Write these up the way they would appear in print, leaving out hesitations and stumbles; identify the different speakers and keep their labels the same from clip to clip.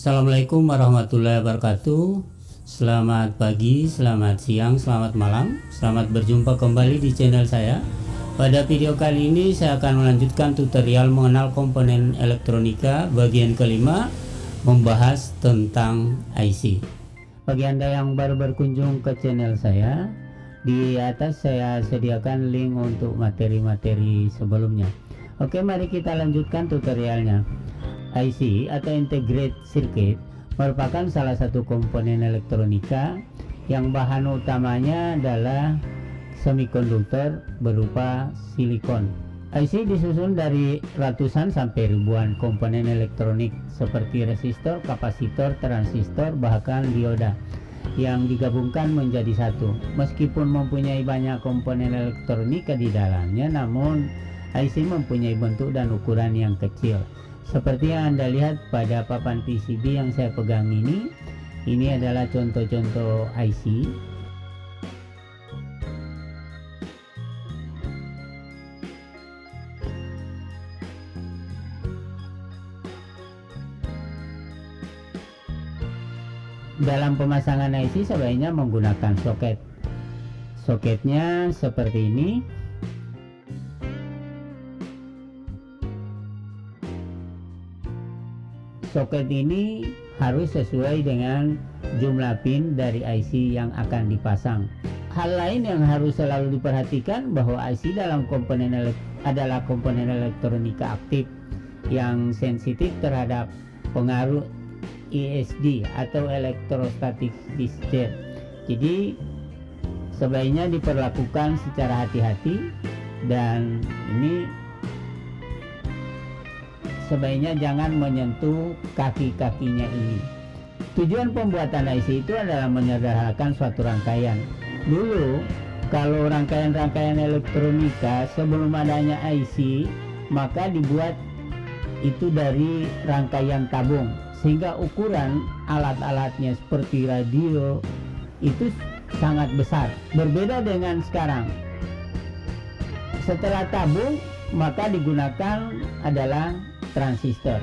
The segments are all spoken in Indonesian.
Speaker 1: Assalamualaikum warahmatullahi wabarakatuh. Selamat pagi, selamat siang, selamat malam. Selamat berjumpa kembali di channel saya. Pada video kali ini saya akan melanjutkan tutorial mengenal komponen elektronika bagian kelima, membahas tentang IC. Bagi Anda yang baru berkunjung ke channel saya, di atas saya sediakan link untuk materi-materi sebelumnya. Oke, mari kita lanjutkan tutorialnya. IC atau Integrated Circuit merupakan salah satu komponen elektronika yang bahan utamanya adalah semikonduktor berupa silikon. IC disusun dari ratusan sampai ribuan komponen elektronik seperti resistor, kapasitor, transistor, bahkan dioda yang digabungkan menjadi satu. Meskipun mempunyai banyak komponen elektronika di dalamnya, namun IC mempunyai bentuk dan ukuran yang kecil. Seperti yang Anda lihat pada papan PCB yang saya pegang ini adalah contoh-contoh IC. Dalam pemasangan IC sebaiknya menggunakan soket. Soketnya seperti ini. Soket ini harus sesuai dengan jumlah pin dari IC yang akan dipasang. Hal lain yang harus selalu diperhatikan bahwa IC dalam adalah komponen elektronika aktif yang sensitif terhadap pengaruh ESD atau electrostatic discharge. Jadi sebaiknya diperlakukan secara hati-hati, dan ini sebaiknya jangan menyentuh kaki-kakinya ini. Tujuan pembuatan IC itu adalah menyederhanakan suatu rangkaian. Dulu kalau rangkaian-rangkaian elektronika sebelum adanya IC, maka dibuat itu dari rangkaian tabung, sehingga ukuran alat-alatnya seperti radio itu sangat besar. Berbeda dengan sekarang. Setelah tabung, maka digunakan adalah transistor.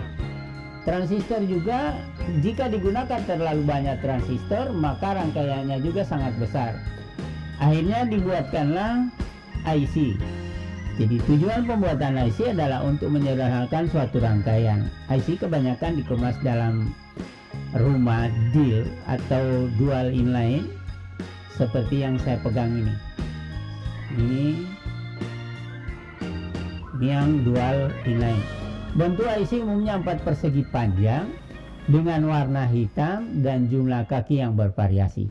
Speaker 1: Transistor juga jika digunakan terlalu banyak transistor, maka rangkaiannya juga sangat besar. Akhirnya dibuatkanlah IC. Jadi tujuan pembuatan IC adalah untuk menyederhanakan suatu rangkaian. IC kebanyakan dikemas dalam rumah DIL atau dual inline seperti yang saya pegang ini. Ini yang dual inline. Bentuk IC umumnya 4 persegi panjang dengan warna hitam dan jumlah kaki yang bervariasi.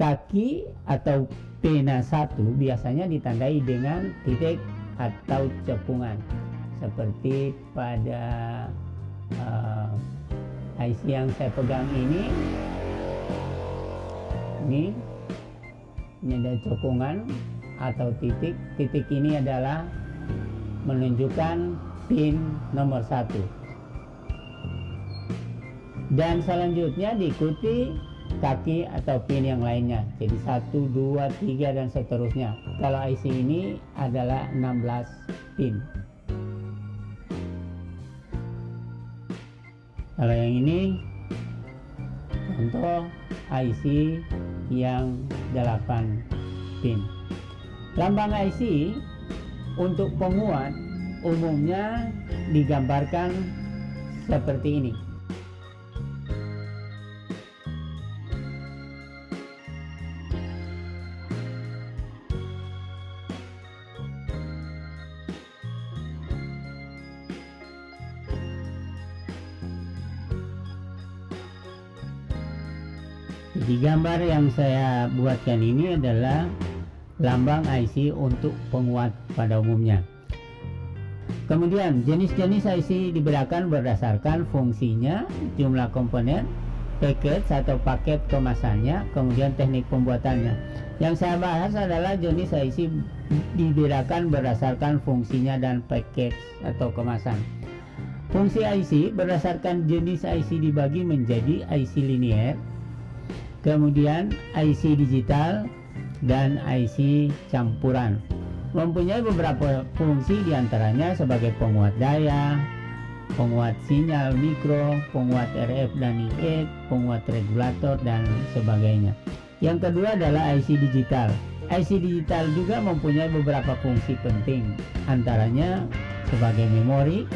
Speaker 1: Kaki atau pena 1 biasanya ditandai dengan titik atau cekungan, seperti pada IC yang saya pegang ini ada cekungan atau titik. Titik ini adalah menunjukkan pin nomor 1, dan selanjutnya diikuti kaki atau pin yang lainnya, jadi 1, 2, 3 dan seterusnya. Kalau IC ini adalah 16 pin. Kalau yang ini contoh IC yang 8 pin. Lambang IC untuk penguat umumnya digambarkan seperti ini. Jadi gambar yang saya buatkan ini adalah lambang IC untuk penguat pada umumnya. Kemudian jenis-jenis IC dibedakan berdasarkan fungsinya, jumlah komponen, package atau paket kemasannya, kemudian teknik pembuatannya. Yang saya bahas adalah jenis IC dibedakan berdasarkan fungsinya dan package atau kemasan. Fungsi IC berdasarkan jenis IC dibagi menjadi IC linear, kemudian IC digital, dan IC campuran. Mempunyai beberapa fungsi, diantaranya sebagai penguat daya, penguat sinyal mikro, penguat RF dan IE, penguat regulator dan sebagainya. Yang kedua adalah IC digital. IC digital juga mempunyai beberapa fungsi penting, antaranya sebagai memori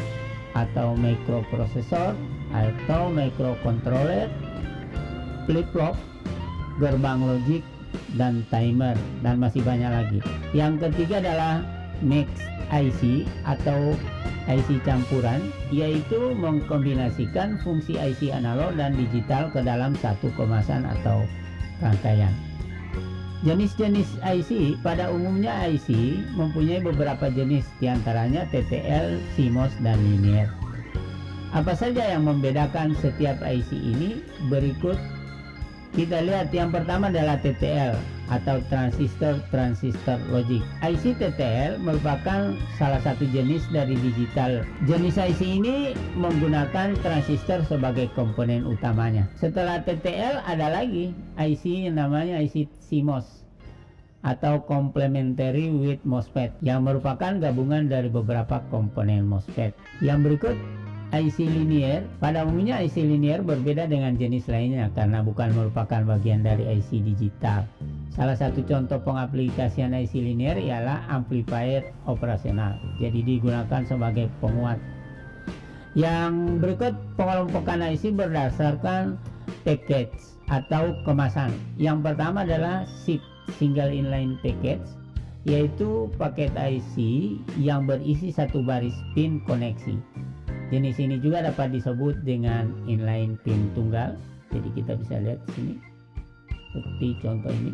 Speaker 1: atau microprosesor atau microcontroller, flip-flop, gerbang logik, dan timer, dan masih banyak lagi. Yang ketiga adalah mixed IC atau IC campuran, yaitu mengkombinasikan fungsi IC analog dan digital ke dalam satu kemasan atau rangkaian. Jenis-jenis IC, pada umumnya IC mempunyai beberapa jenis, diantaranya TTL, CMOS, dan linear. Apa saja yang membedakan setiap IC ini? Berikut kita lihat. Yang pertama adalah TTL atau transistor logic. IC TTL merupakan salah satu jenis dari digital. Jenis IC ini menggunakan transistor sebagai komponen utamanya. Setelah TTL ada lagi IC yang namanya IC CMOS atau complementary with MOSFET, yang merupakan gabungan dari beberapa komponen MOSFET. Yang berikut IC linear. Pada umumnya IC linear berbeda dengan jenis lainnya karena bukan merupakan bagian dari IC digital. Salah satu contoh pengaplikasian IC linear ialah amplifier operasional, jadi digunakan sebagai penguat. Yang berikut pengelompokan IC berdasarkan package atau kemasan. Yang pertama adalah SIP, single inline package, yaitu paket IC yang berisi satu baris pin koneksi. Jenis ini juga dapat disebut dengan inline pin tunggal. Jadi kita bisa lihat di sini seperti contoh ini.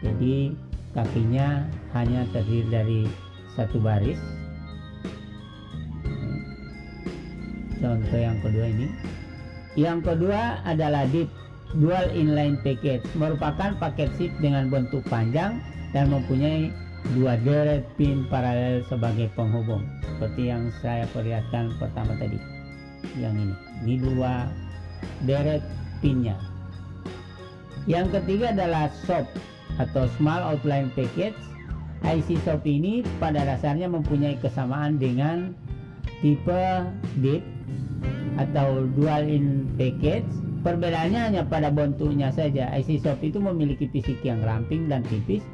Speaker 1: Jadi kakinya hanya terdiri dari satu baris. Contoh yang kedua ini. Yang kedua adalah DIP, dual inline package, merupakan paket SIP dengan bentuk panjang dan mempunyai dua deret pin paralel sebagai penghubung, seperti yang saya perlihatkan pertama tadi. Yang ini dua deret pinnya. Yang ketiga adalah SOP atau small outline package. IC SOP ini pada dasarnya mempunyai kesamaan dengan tipe DIP atau dual in package. Perbedaannya hanya pada bentuknya saja. IC SOP itu memiliki fisik yang ramping dan tipis.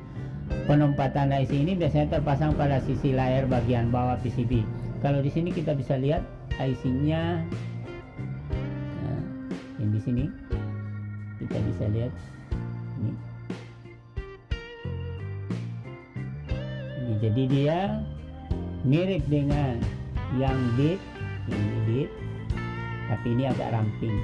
Speaker 1: Penempatan IC ini biasanya terpasang pada sisi layar bagian bawah PCB. Kalau di sini kita bisa lihat IC-nya, nah, yang di sini kita bisa lihat ini. Jadi dia mirip dengan yang DIP, ini DIP, tapi ini agak ramping.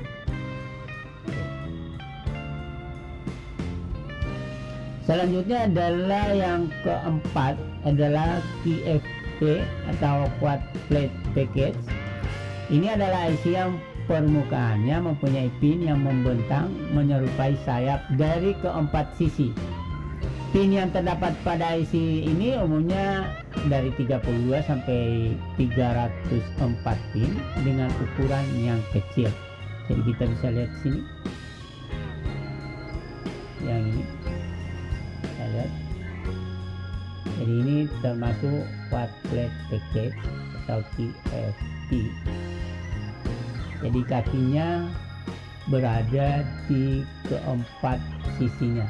Speaker 1: Selanjutnya adalah yang keempat adalah QFP atau Quad Plate Package. Ini adalah IC yang permukaannya mempunyai pin yang membentang menyerupai sayap dari keempat sisi. Pin yang terdapat pada IC ini umumnya dari 32 sampai 304 pin dengan ukuran yang kecil. Jadi kita bisa lihat sini. Yang ini. Lihat. Jadi ini termasuk Quad Plate Package atau QFP. Jadi kakinya berada di keempat sisinya.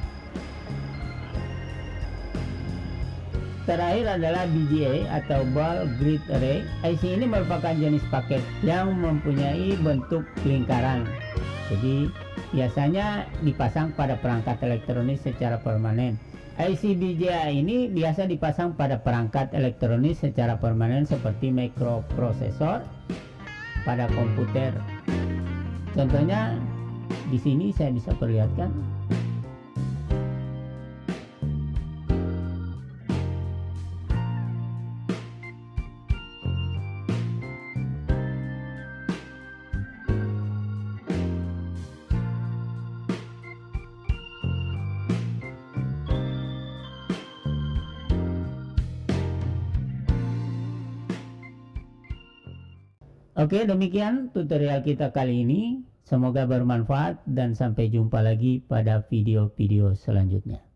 Speaker 1: Terakhir adalah BGA atau Ball Grid Array. IC ini merupakan jenis paket yang mempunyai bentuk lingkaran. Jadi biasanya dipasang pada perangkat elektronik secara permanen. IC BGA ini biasa dipasang pada perangkat elektronik secara permanen seperti microprosesor pada komputer. Contohnya di sini saya bisa perlihatkan. Oke, demikian tutorial kita kali ini. Semoga bermanfaat dan sampai jumpa lagi pada video-video selanjutnya.